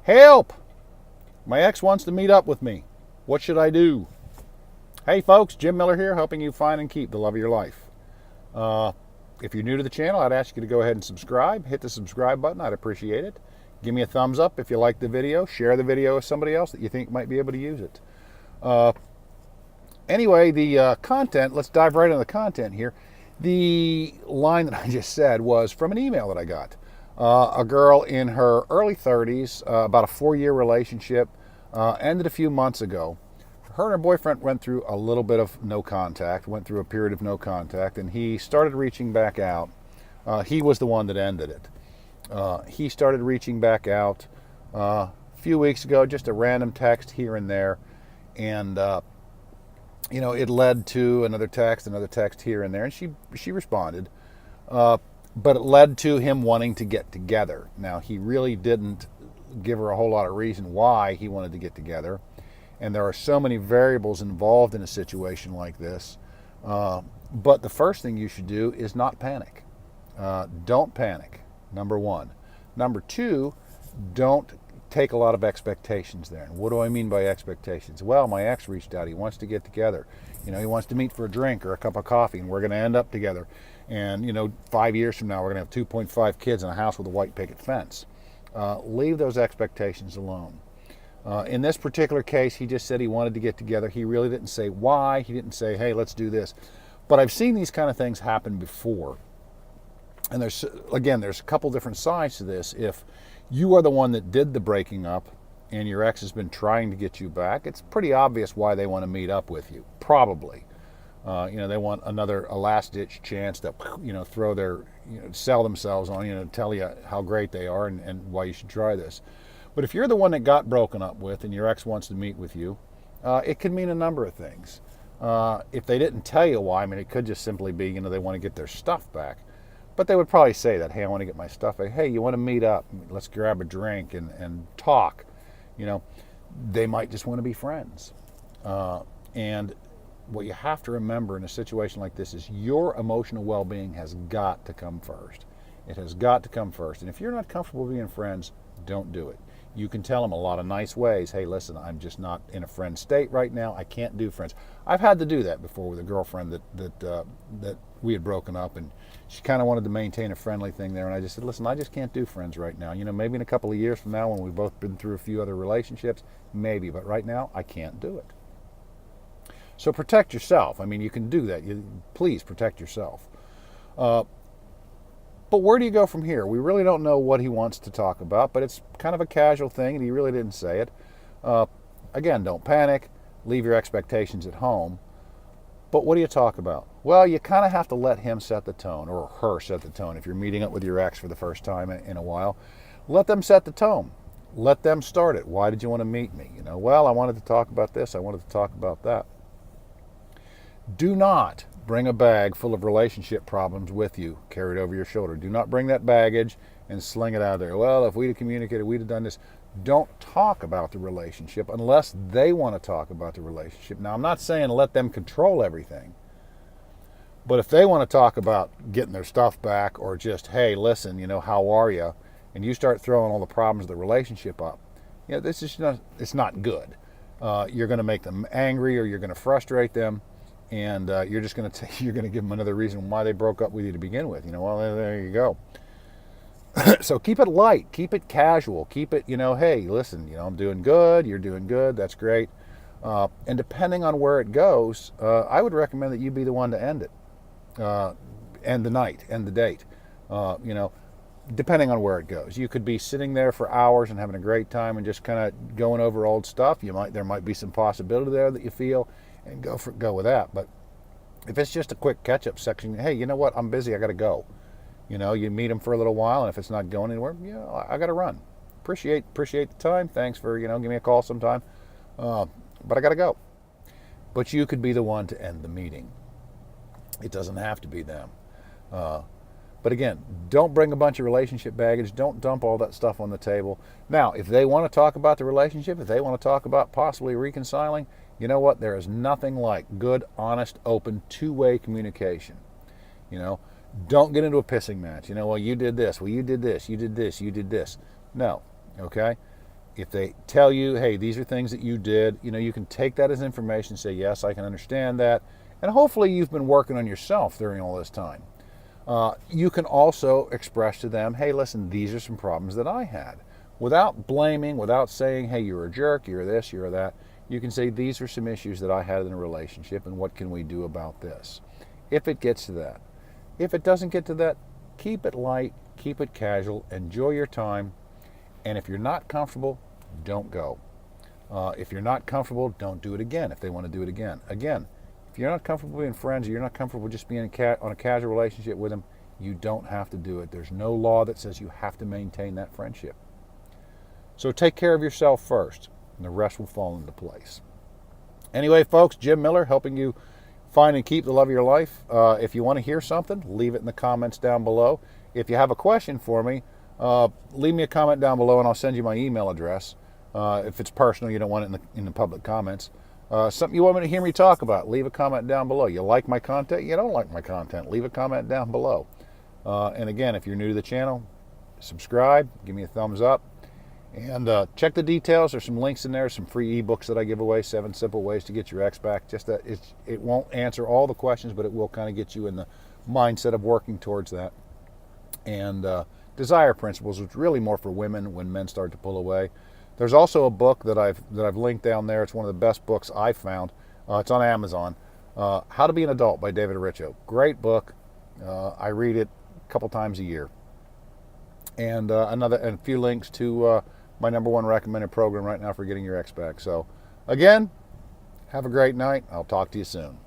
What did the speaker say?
Help! My ex wants to meet up with me. What should I do? Hey folks, Jim Miller here, helping you find and keep the love of your life. If you're new to the channel, I'd ask you to go ahead and subscribe. Hit the subscribe button, I'd appreciate it. Give me a thumbs up if you like the video. Share the video with somebody else that you think might be able to use it. Anyway, the content, let's dive right into the content here. The line that I just said was from an email that I got. A girl in her early 30s, about a 4-year relationship, ended a few months ago. Her and her boyfriend went through a little bit of no contact, went through a period of no contact, and he started reaching back out. He was the one that ended it. He started reaching back out a few weeks ago, just a random text here and there, and it led to another text here and there, and she responded. But it led to him wanting to get together. Now, he really didn't give her a whole lot of reason why he wanted to get together. And there are so many variables involved in a situation like this. But the first thing you should do is not panic. Don't panic, number one. Number two, don't take a lot of expectations there. And what do I mean by expectations? Well, my ex reached out. He wants to get together. He wants to meet for a drink or a cup of coffee, and we're going to end up together. And, 5 years from now, we're going to have 2.5 kids in a house with a white picket fence. Leave those expectations alone. In this particular case, he just said he wanted to get together. He really didn't say why. He didn't say, hey, let's do this. But I've seen these kind of things happen before. And there's a couple different sides to this. If you are the one that did the breaking up and your ex has been trying to get you back, it's pretty obvious why they want to meet up with you, probably. They want a last-ditch chance to, throw their, sell themselves on, tell you how great they are and why you should try this. But if you're the one that got broken up with and your ex wants to meet with you, it could mean a number of things. If they didn't tell you why, it could just simply be, they want to get their stuff back. But they would probably say that, hey, I want to get my stuff back. Hey, you want to meet up? Let's grab a drink and talk. They might just want to be friends. And what you have to remember in a situation like this is your emotional well-being has got to come first. It has got to come first. And if you're not comfortable being friends, don't do it. You can tell them a lot of nice ways. Hey, listen, I'm just not in a friend state right now. I can't do friends. I've had to do that before with a girlfriend that we had broken up, and she kind of wanted to maintain a friendly thing there. And I just said, listen, I just can't do friends right now. Maybe in a couple of years from now when we've both been through a few other relationships, maybe. But right now, I can't do it. So protect yourself. You can do that. Please protect yourself. But where do you go from here? We really don't know what he wants to talk about, but it's kind of a casual thing, and he really didn't say it. Again, don't panic. Leave your expectations at home. But what do you talk about? Well, you kind of have to let him set the tone, or her set the tone. If you're meeting up with your ex for the first time in a while, let them set the tone. Let them start it. Why did you want to meet me? Well, I wanted to talk about this. I wanted to talk about that. Do not bring a bag full of relationship problems with you, carried over your shoulder. Do not bring that baggage and sling it out there. Well, if we'd have communicated, we'd have done this. Don't talk about the relationship unless they want to talk about the relationship. Now, I'm not saying let them control everything. But if they want to talk about getting their stuff back or just, hey, listen, how are you? And you start throwing all the problems of the relationship up, this is it's not good. You're going to make them angry, or you're going to frustrate them. And you're just going to give them another reason why they broke up with you to begin with. Well, there you go. So keep it light, keep it casual, keep it, hey, listen, I'm doing good, you're doing good, that's great. And depending on where it goes, I would recommend that you be the one to end it, end the night, end the date. Depending on where it goes, you could be sitting there for hours and having a great time and just kind of going over old stuff. There might be some possibility there that you feel. And go with that. But if it's just a quick catch-up section, hey, you know what? I'm busy. I got to go. You meet them for a little while, and if it's not going anywhere, I got to run. Appreciate the time. Thanks for give me a call sometime. But I got to go. But you could be the one to end the meeting. It doesn't have to be them. But again, don't bring a bunch of relationship baggage. Don't dump all that stuff on the table. Now, if they want to talk about the relationship, if they want to talk about possibly reconciling, you know what? There is nothing like good, honest, open, two-way communication. Don't get into a pissing match. Well, you did this. Well, you did this. You did this. You did this. No. Okay? If they tell you, hey, these are things that you did, you can take that as information, say, yes, I can understand that. And hopefully you've been working on yourself during all this time. You can also express to them, hey, listen, these are some problems that I had. Without blaming, without saying, hey, you're a jerk, you're this, you're that, you can say, these are some issues that I had in a relationship, and what can we do about this? If it gets to that. If it doesn't get to that, keep it light, keep it casual, enjoy your time, and if you're not comfortable, don't go. If you're not comfortable, don't do it again if they want to do it again. Again, if you're not comfortable being friends, or you're not comfortable just being on a casual relationship with them, you don't have to do it. There's no law that says you have to maintain that friendship. So take care of yourself first, and the rest will fall into place. Anyway, folks, Jim Miller helping you find and keep the love of your life. If you want to hear something, leave it in the comments down below. If you have a question for me, leave me a comment down below and I'll send you my email address. If it's personal, you don't want it in the public comments. Something you want me to hear me talk about, leave a comment down below. You like my content? You don't like my content? Leave a comment down below. And again, if you're new to the channel, subscribe, give me a thumbs up, and check the details. There's some links in there, some free ebooks that I give away, 7 simple ways to get your ex back. Just that it won't answer all the questions, but it will kind of get you in the mindset of working towards that. And desire principles, which is really more for women when men start to pull away. There's also a book that I've linked down there. It's one of the best books I've found. It's on Amazon. How to Be an Adult by David Richo. Great book. I read it a couple times a year. And a few links to my #1 recommended program right now for getting your ex back. So again, have a great night. I'll talk to you soon.